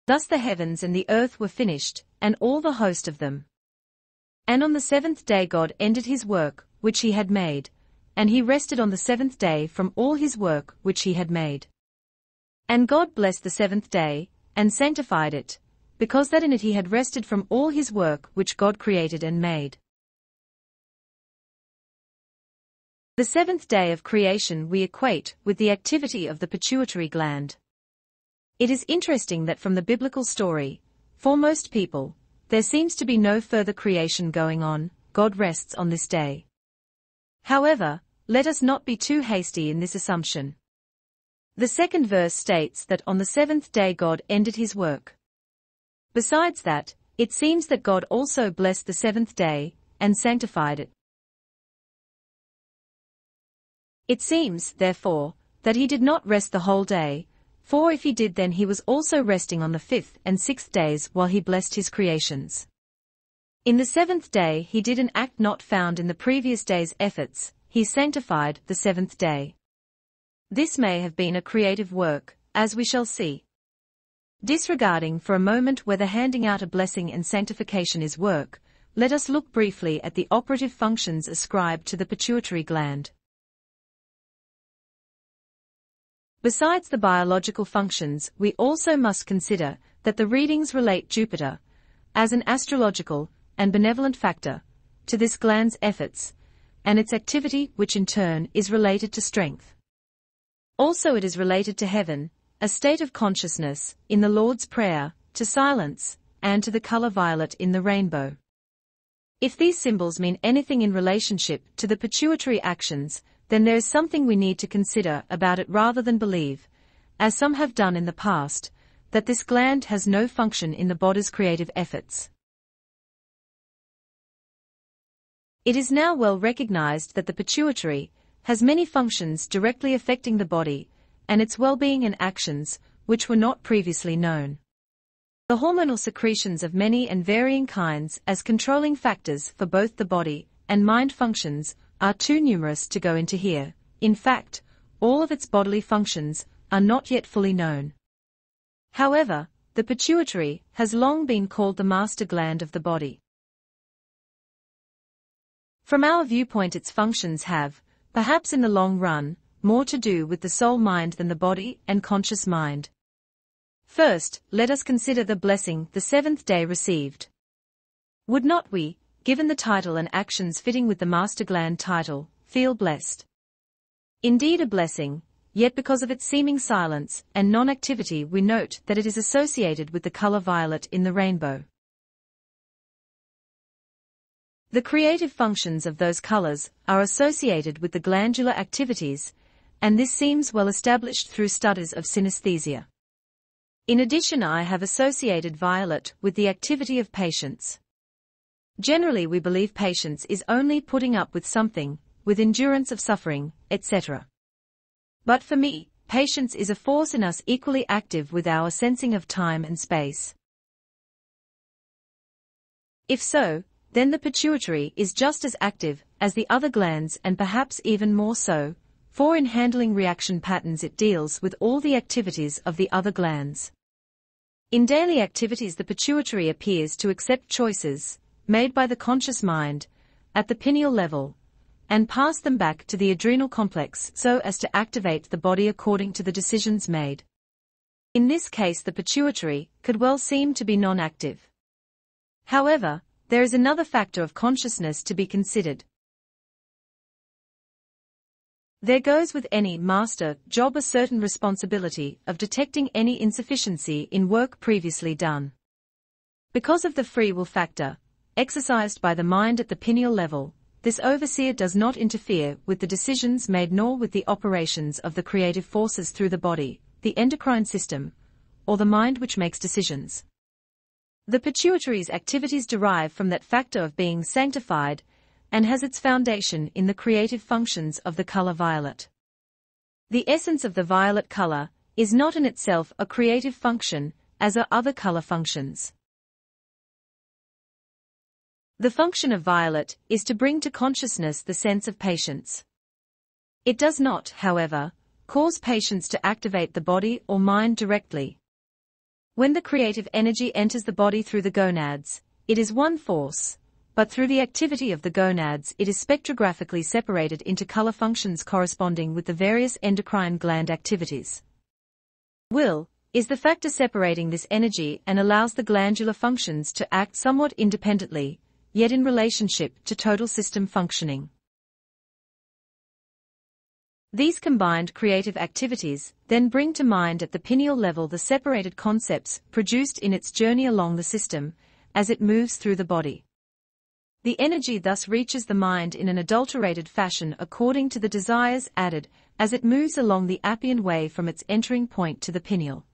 Thus the heavens and the earth were finished, and all the host of them. And on the seventh day God ended his work, which he had made, and he rested on the seventh day from all his work which he had made. And God blessed the seventh day, and sanctified it, because that in it he had rested from all his work which God created and made. The seventh day of creation we equate with the activity of the pituitary gland. It is interesting that from the biblical story, for most people, there seems to be no further creation going on. God rests on this day. However, let us not be too hasty in this assumption. The second verse states that on the seventh day God ended his work. Besides that, it seems that God also blessed the seventh day, and sanctified it. It seems, therefore, that he did not rest the whole day, for if he did then he was also resting on the fifth and sixth days while he blessed his creations. In the seventh day he did an act not found in the previous day's efforts, he sanctified the seventh day. This may have been a creative work, as we shall see. Disregarding for a moment whether handing out a blessing and sanctification is work, let us look briefly at the operative functions ascribed to the pituitary gland. Besides the biological functions, we also must consider that the readings relate Jupiter, as an astrological and benevolent factor, to this gland's efforts, and its activity which in turn is related to strength. Also it is related to heaven, a state of consciousness, in the Lord's Prayer, to silence, and to the color violet in the rainbow. If these symbols mean anything in relationship to the pituitary actions, then there is something we need to consider about it rather than believe, as some have done in the past, that this gland has no function in the body's creative efforts. It is now well recognized that the pituitary has many functions directly affecting the body, and its well-being and actions, which were not previously known. The hormonal secretions of many and varying kinds as controlling factors for both the body and mind functions are too numerous to go into here. In fact, all of its bodily functions are not yet fully known. However, the pituitary has long been called the master gland of the body. From our viewpoint its functions have, perhaps in the long run, more to do with the soul mind than the body and conscious mind. First, let us consider the blessing the seventh day received. Would not we, given the title and actions fitting with the master gland title, feel blessed? Indeed a blessing, yet because of its seeming silence and non-activity we note that it is associated with the color violet in the rainbow. The creative functions of those colors are associated with the glandular activities, and this seems well established through studies of synesthesia. In addition, I have associated violet with the activity of patience. Generally we believe patience is only putting up with something, with endurance of suffering, etc. But for me, patience is a force in us equally active with our sensing of time and space. If so, then the pituitary is just as active as the other glands and perhaps even more so, for in handling reaction patterns it deals with all the activities of the other glands. In daily activities the pituitary appears to accept choices made by the conscious mind, at the pineal level, and pass them back to the adrenal complex so as to activate the body according to the decisions made. In this case the pituitary could well seem to be non-active. However, there is another factor of consciousness to be considered. There goes with any master job a certain responsibility of detecting any insufficiency in work previously done. Because of the free will factor, exercised by the mind at the pineal level, this overseer does not interfere with the decisions made nor with the operations of the creative forces through the body, the endocrine system, or the mind which makes decisions. The pituitary's activities derive from that factor of being sanctified, and has its foundation in the creative functions of the color violet. The essence of the violet color is not in itself a creative function, as are other color functions. The function of violet is to bring to consciousness the sense of patience. It does not, however, cause patience to activate the body or mind directly. When the creative energy enters the body through the gonads, it is one force, but through the activity of the gonads it is spectrographically separated into color functions corresponding with the various endocrine gland activities. Will is the factor separating this energy and allows the glandular functions to act somewhat independently, yet in relationship to total system functioning. These combined creative activities then bring to mind at the pineal level the separated concepts produced in its journey along the system as it moves through the body. The energy thus reaches the mind in an adulterated fashion according to the desires added as it moves along the Appian way from its entering point to the pineal.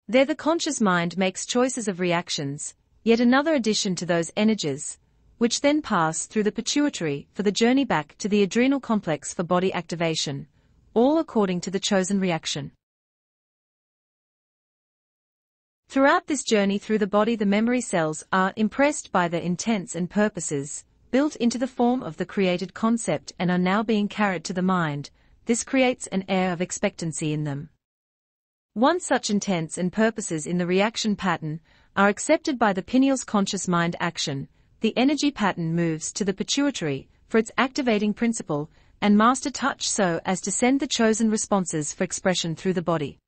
There the conscious mind makes choices of reactions, yet another addition to those energies, which then pass through the pituitary for the journey back to the adrenal complex for body activation, all according to the chosen reaction. Throughout this journey through the body the memory cells are impressed by the intents and purposes, built into the form of the created concept and are now being carried to the mind. This creates an air of expectancy in them. Once such intents and purposes in the reaction pattern are accepted by the pineal's conscious mind action, the energy pattern moves to the pituitary for its activating principle and master touch so as to send the chosen responses for expression through the body.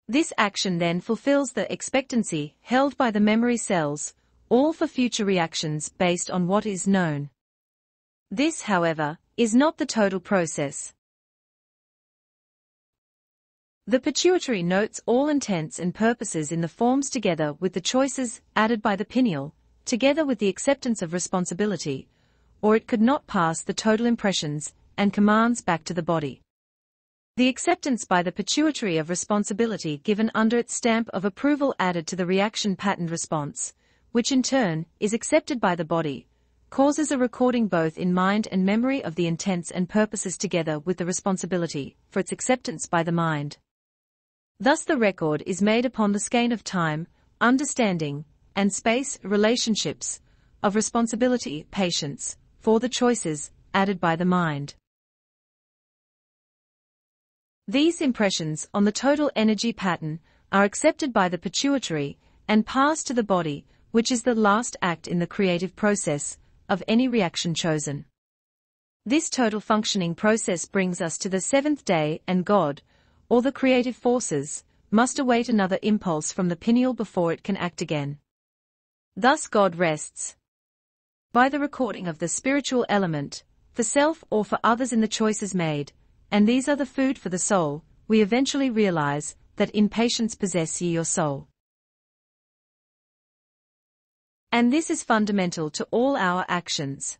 This action then fulfills the expectancy held by the memory cells, all for future reactions based on what is known. This, however, is not the total process. The pituitary notes all intents and purposes in the forms together with the choices added by the pineal, together with the acceptance of responsibility, or it could not pass the total impressions and commands back to the body. The acceptance by the pituitary of responsibility given under its stamp of approval added to the reaction pattern response, which in turn is accepted by the body, causes a recording both in mind and memory of the intents and purposes together with the responsibility for its acceptance by the mind. Thus the record is made upon the skein of time, understanding, and space relationships, of responsibility, patience, for the choices added by the mind. These impressions on the total energy pattern are accepted by the pituitary and pass to the body, which is the last act in the creative process of any reaction chosen. This total functioning process brings us to the seventh day, and God, or the creative forces, must await another impulse from the pineal before it can act again. Thus God rests by the recording of the spiritual element, for self or for others in the choices made, and these are the food for the soul. We eventually realize that in patience possess ye your soul. And this is fundamental to all our actions.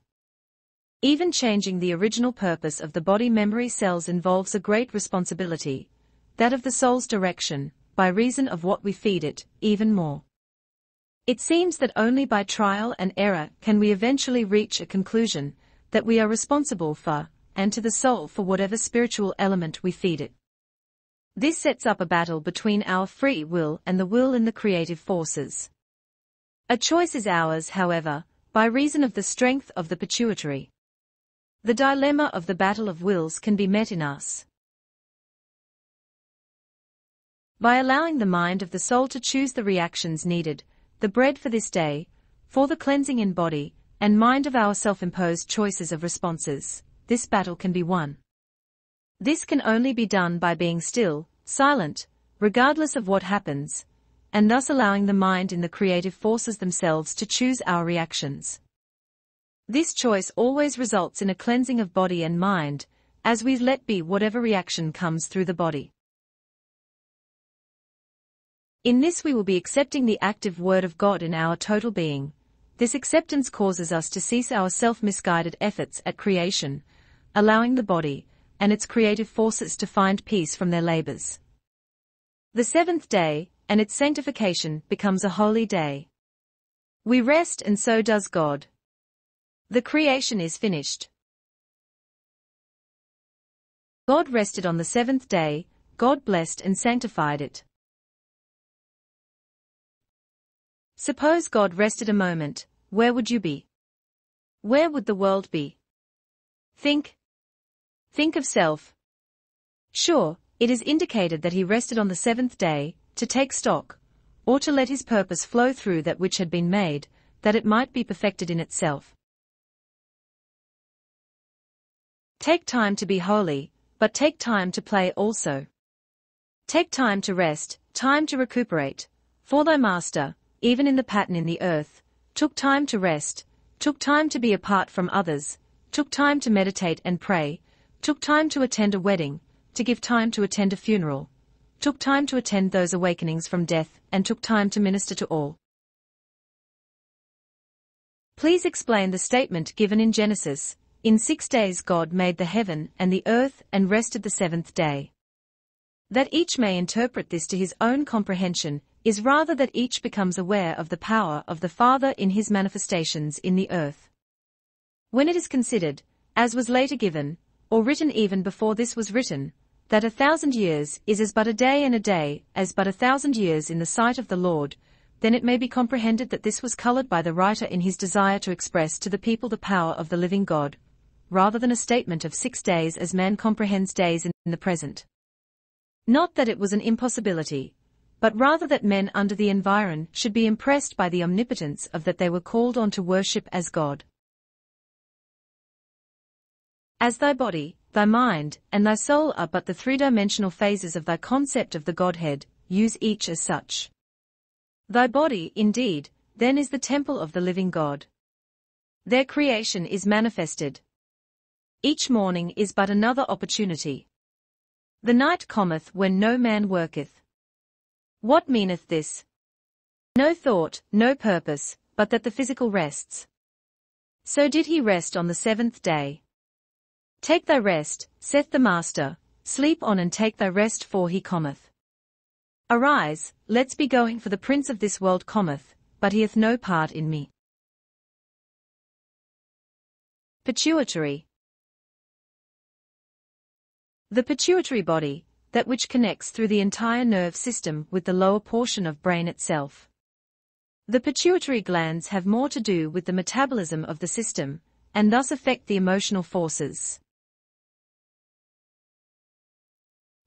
Even changing the original purpose of the body memory cells involves a great responsibility, that of the soul's direction, by reason of what we feed it, even more. It seems that only by trial and error can we eventually reach a conclusion that we are responsible for, and to the soul for whatever spiritual element we feed it. This sets up a battle between our free will and the will in the creative forces. A choice is ours, however, by reason of the strength of the pituitary. The dilemma of the battle of wills can be met in us by allowing the mind of the soul to choose the reactions needed, the bread for this day, for the cleansing in body and mind of our self-imposed choices of responses. This battle can be won. This can only be done by being still, silent, regardless of what happens, and thus allowing the mind in the creative forces themselves to choose our reactions. This choice always results in a cleansing of body and mind, as we let be whatever reaction comes through the body. In this we will be accepting the active word of God in our total being. This acceptance causes us to cease our self-misguided efforts at creation, allowing the body and its creative forces to find peace from their labors. The seventh day, and its sanctification, becomes a holy day. We rest, and so does God. The creation is finished. God rested on the seventh day, God blessed and sanctified it. Suppose God rested a moment, where would you be? Where would the world be? Think of self. Sure, it is indicated that he rested on the seventh day, to take stock, or to let his purpose flow through that which had been made, that it might be perfected in itself. Take time to be holy, but take time to play also. Take time to rest, time to recuperate, for thy master, even in the pattern in the earth, took time to rest, took time to be apart from others, took time to meditate and pray, took time to attend a wedding, to give time to attend a funeral, took time to attend those awakenings from death, and took time to minister to all. Please explain the statement given in Genesis, "In 6 days God made the heaven and the earth and rested the seventh day." That each may interpret this to his own comprehension is rather that each becomes aware of the power of the Father in his manifestations in the earth. When it is considered, as was later given, or written even before this was written, that 1,000 years is as but a day and a day as but 1,000 years in the sight of the Lord, then it may be comprehended that this was colored by the writer in his desire to express to the people the power of the living God, rather than a statement of 6 days as man comprehends days in the present. Not that it was an impossibility, but rather that men under the environ should be impressed by the omnipotence of that they were called on to worship as God. As thy body, thy mind, and thy soul are but the three-dimensional phases of thy concept of the Godhead, use each as such. Thy body, indeed, then is the temple of the living God. Their creation is manifested. Each morning is but another opportunity. The night cometh when no man worketh. What meaneth this? No thought, no purpose, but that the physical rests. So did he rest on the seventh day. Take thy rest, saith the Master, sleep on and take thy rest, for he cometh. Arise, let's be going, for the prince of this world cometh, but he hath no part in me. Pituitary. The pituitary body, that which connects through the entire nerve system with the lower portion of brain itself. The pituitary glands have more to do with the metabolism of the system, and thus affect the emotional forces.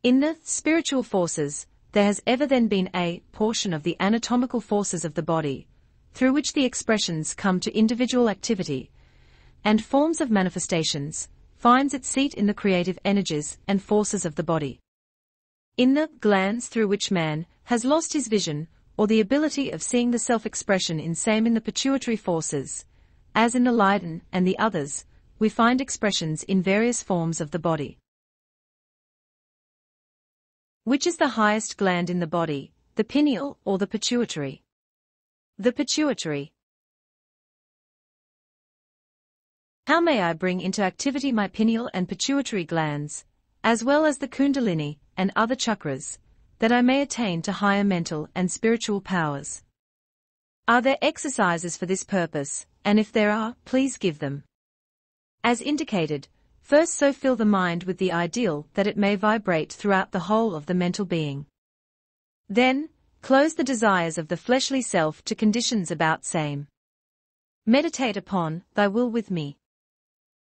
In the spiritual forces, there has ever then been a portion of the anatomical forces of the body, through which the expressions come to individual activity, and forms of manifestations, finds its seat in the creative energies and forces of the body. In the glands through which man has lost his vision, or the ability of seeing the self-expression in same in the pituitary forces, as in the Leiden and the others, we find expressions in various forms of the body. Which is the highest gland in the body, the pineal or the pituitary? The pituitary. How may I bring into activity my pineal and pituitary glands, as well as the kundalini and other chakras, that I may attain to higher mental and spiritual powers? Are there exercises for this purpose, and if there are, please give them. As indicated, first so fill the mind with the ideal that it may vibrate throughout the whole of the mental being. Then, close the desires of the fleshly self to conditions about same. Meditate upon thy will with me.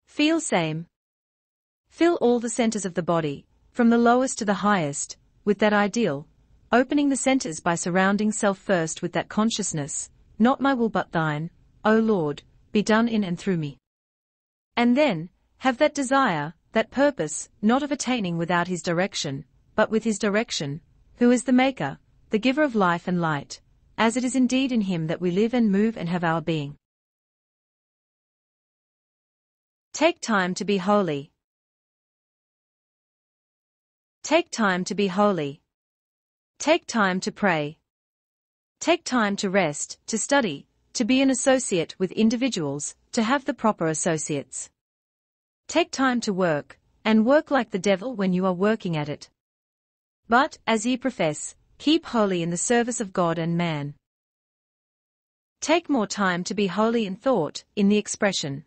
Feel same. Fill all the centers of the body, from the lowest to the highest, with that ideal, opening the centers by surrounding self first with that consciousness, not my will but thine, O Lord, be done in and through me. And then, have that desire, that purpose, not of attaining without his direction, but with his direction, who is the maker, the giver of life and light, as it is indeed in him that we live and move and have our being. Take time to be holy. Take time to be holy. Take time to pray. Take time to rest, to study, to be an associate with individuals, to have the proper associates. Take time to work, and work like the devil when you are working at it. But, as ye profess, keep holy in the service of God and man. Take more time to be holy in thought, in the expression.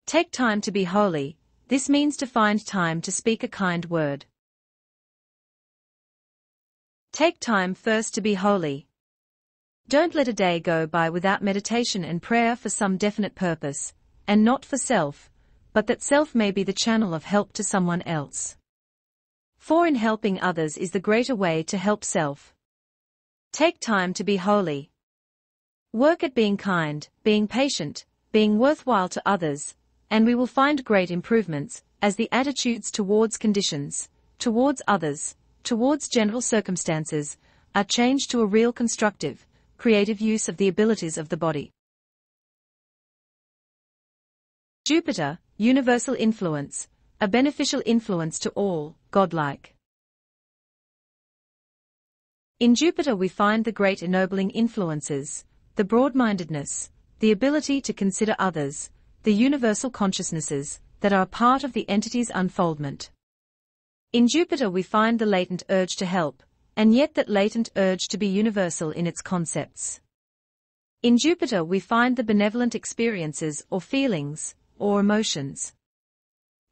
Take time to be holy. This means to find time to speak a kind word. Take time first to be holy. Don't let a day go by without meditation and prayer for some definite purpose, and not for self, but that self may be the channel of help to someone else. For in helping others is the greater way to help self. Take time to be holy. Work at being kind, being patient, being worthwhile to others, and we will find great improvements, as the attitudes towards conditions, towards others, towards general circumstances, are changed to a real constructive, creative use of the abilities of the body. Jupiter, universal influence, a beneficial influence to all, godlike. In Jupiter we find the great ennobling influences, the broad-mindedness, the ability to consider others, the universal consciousnesses, that are a part of the entity's unfoldment. In Jupiter we find the latent urge to help, and yet that latent urge to be universal in its concepts. In Jupiter we find the benevolent experiences or feelings, or emotions.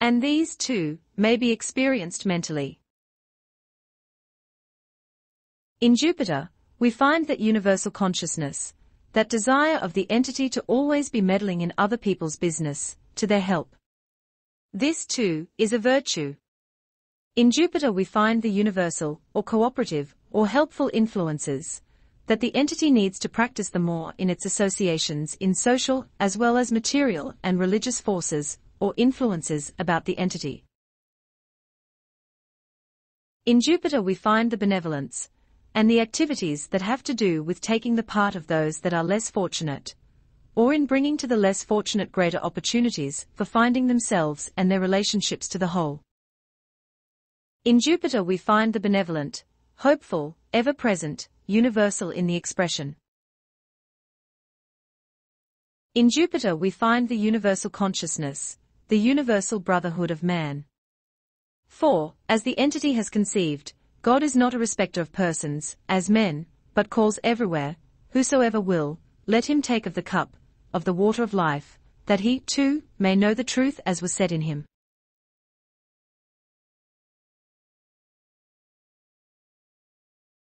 And these, too, may be experienced mentally. In Jupiter, we find that universal consciousness, that desire of the entity to always be meddling in other people's business, to their help. This, too, is a virtue. In Jupiter we find the universal, or cooperative, or helpful influences, that the entity needs to practice the more in its associations in social as well as material and religious forces, or influences about the entity. In Jupiter we find the benevolence, and the activities that have to do with taking the part of those that are less fortunate, or in bringing to the less fortunate greater opportunities for finding themselves and their relationships to the whole. In Jupiter we find the benevolent, hopeful, ever-present, universal in the expression. In Jupiter we find the universal consciousness, the universal brotherhood of man. For, as the entity has conceived, God is not a respecter of persons, as men, but calls everywhere, whosoever will, let him take of the cup, of the water of life, that he, too, may know the truth as was said in him.